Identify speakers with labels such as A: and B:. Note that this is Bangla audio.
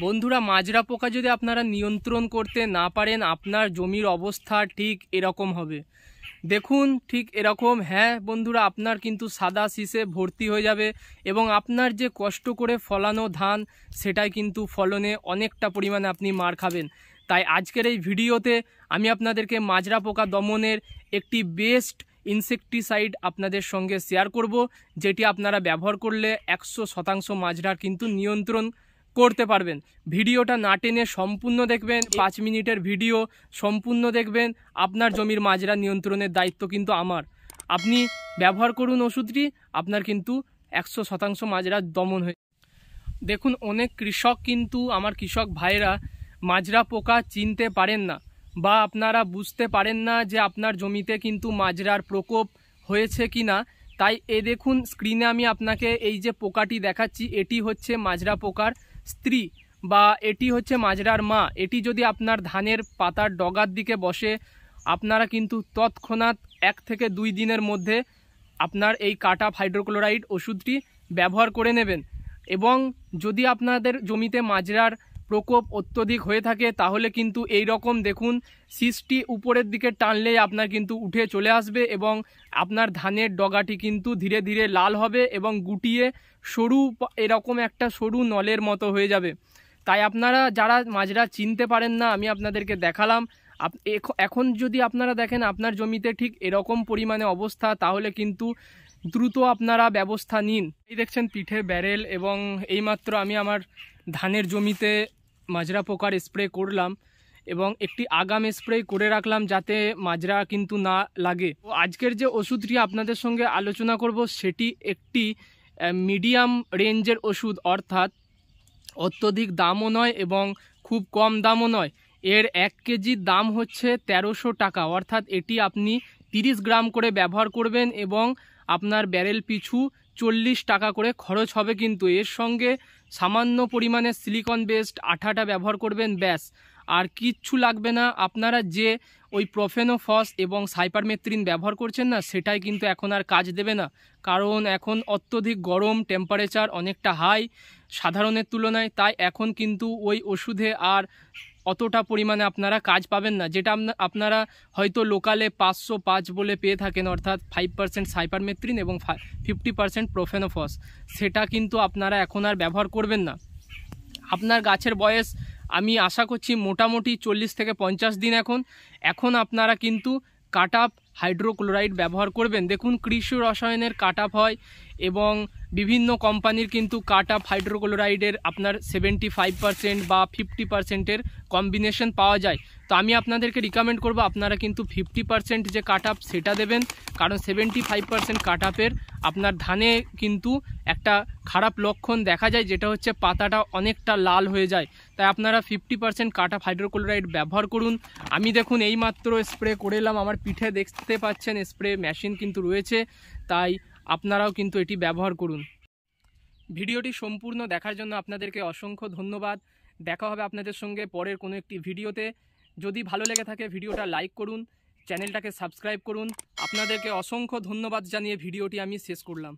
A: বন্ধুরা, মাজরা পোকা যদি আপনারা নিয়ন্ত্রণ করতে না পারেন, আপনার জমির অবস্থা ঠিক এরকম হবে। দেখুন ঠিক এরকম। হ্যাঁ বন্ধুরা, আপনার কিন্তু সাদা শীষে ভর্তি হয়ে যাবে এবং আপনার যে কষ্ট করে ফলানো ধান সেটাই কিন্তু ফলনে অনেকটা পরিমাণে আপনি মার খাবেন। তাই আজকের এই ভিডিওতে আমি আপনাদেরকে মাজরা পোকা দমনের একটি বেস্ট ইনসেকটিসাইড আপনাদের সঙ্গে শেয়ার করব, যেটি আপনারা ব্যবহার করলে 100% মাজরার কিন্তু নিয়ন্ত্রণ করতে পারবেন। ভিডিওটা না টেনে সম্পূর্ণ দেখবেন। 5 মিনিটের ভিডিও সম্পূর্ণ দেখবেন। আপনার জমির মাজরা নিয়ন্ত্রণের দায়িত্ব কিন্তু আমার। আপনি ব্যবহার করুন ওষুধটি, আপনার কিন্তু 100% মাজরা দমন হয়ে। দেখুন, অনেক কৃষক কিন্তু, আমার কৃষক ভাইরা মাজরা পোকা চিনতে পারেন না বা আপনারা বুঝতে পারেন না যে আপনার জমিতে কিন্তু মাজরার প্রকোপ হয়েছে কি না। তাই দেখুন স্ক্রিনে আমি আপনাকে এই যে পোকাটি দেখাচ্ছি, এটি হচ্ছে মাজরা পোকার স্ত্রী বা এটি হচ্ছে মাজরার মা। এটি যদি আপনার ধানের পাতার ডগার দিকে বসে, আপনারা কিন্তু তৎক্ষণাৎ 1 থেকে 2 দিনের মধ্যে আপনার এই কাটাপ হাইড্রোক্লোরাইড ওষুধটি ব্যবহার করে নেবেন। এবং যদি আপনাদের জমিতে মাজরার প্রকোপ অত্যধিক হয়ে থাকে তাহলে কিন্তু এই রকম দেখুন শীষটি উপরের দিকে টানলেই আপনার কিন্তু উঠে চলে আসবে এবং আপনার ধানের ডগাটি কিন্তু ধীরে ধীরে লাল হবে এবং গুটিয়ে সরু এরকম একটা সরু নলের মতো হয়ে যাবে। তাই আপনারা যারা মাজরা চিনতে পারেন না, আমি আপনাদেরকে দেখালাম। এখন যদি আপনারা দেখেন আপনার জমিতে ঠিক এরকম পরিমাণে অবস্থা, তাহলে কিন্তু দ্রুত আপনারা ব্যবস্থা নিন। এই দেখছেন পিঠে ব্যারেল, এবং এইমাত্র আমি আমার ধানের জমিতে মাজরা পোকার স্প্রে করলাম এবং একটি আগাম স্প্রে করে রাখলাম যাতে মাজরা কিন্তু না লাগে। আজকের যে ওষুধটি আপনাদের সঙ্গে আলোচনা করব সেটি একটি মিডিয়াম রেঞ্জের ওষুধ, অর্থাৎ অত্যধিক দামও নয় এবং খুব কম দামও নয়। এর 1 কেজির দাম হচ্ছে 1300 টাকা, অর্থাৎ এটি আপনি 30 গ্রাম করে ব্যবহার করবেন এবং আপনার ব্যারেল পিছু 40 টাকা করে খরচ হবে। কিন্তু এর সঙ্গে সামান্য পরিমাণে সিলিকন বেসড আঠাটা ব্যবহার করবেন, ব্যাস, আর কিচ্ছু লাগবে না। আপনারা যে ওই প্রোফেনোফস এবং সাইপারমেথ্রিন ব্যবহার করছেন না, সেটাই কিন্তু এখন আর কাজ দেবে না, কারণ এখন অত্যধিক গরম, টেম্পারেচার অনেকটা হাই সাধারণের তুলনায়। তাই এখন কিন্তু ওই ওষুধে আর অতটা পরিমাণে আপনারা কাজ পাবেন না, যেটা আপনারা হয়তো লোকালে 505 বলে পেয়ে থাকেন, অর্থাৎ 5% সাইপারমেথ্রিন এবং 50% প্রোফেনোফস। সেটা কিন্তু আপনারা এখন আর ব্যবহার করবেন না। আপনার গাছের বয়স আমি আশা করছি মোটামুটি 40 থেকে 50 দিন। এখন আপনারা কিন্তু কাটাপ হাইড্রোক্লোরাইড ব্যবহার করবেন। দেখুন কৃষি রসায়নের কাটাপ হয় এবং বিভিন্ন কোম্পানির কিন্তু কাটাপ হাইড্রোক্লোরাইডের আপনার 75% বা 50%-এর কম্বিনেশন পাওয়া যায়। তো আমি আপনাদেরকে রিকমেন্ড করব আপনারা কিন্তু 50% যে কাটাপ সেটা দেবেন, কারণ 75% কাটাপের আপনার ধানে কিন্তু একটা খারাপ লক্ষণ দেখা যায়, যেটা হচ্ছে পাতাটা অনেকটা লাল হয়ে যায়। তাই আপনারা 50% কাটাপ হাইড্রোক্লোরাইড ব্যবহার করুন। আমি দেখুন এইমাত্র স্প্রে করে এলাম, আমার পিঠে দেখতে পাচ্ছেন স্প্রে মেশিন কিন্তু রয়েছে, তাই আপনারাও কিন্তু এটি ব্যবহার করুন। ভিডিওটি সম্পূর্ণ দেখার জন্য আপনাদেরকে অসংখ্য ধন্যবাদ। দেখা হবে আপনাদের সঙ্গে পরের কোনো একটি ভিডিওতে। যদি ভালো লেগে থাকে ভিডিওটা লাইক করুন, চ্যানেলটাকে সাবস্ক্রাইব করুন। আপনাদেরকে অসংখ্য ধন্যবাদ জানিয়ে ভিডিওটি আমি শেষ করলাম।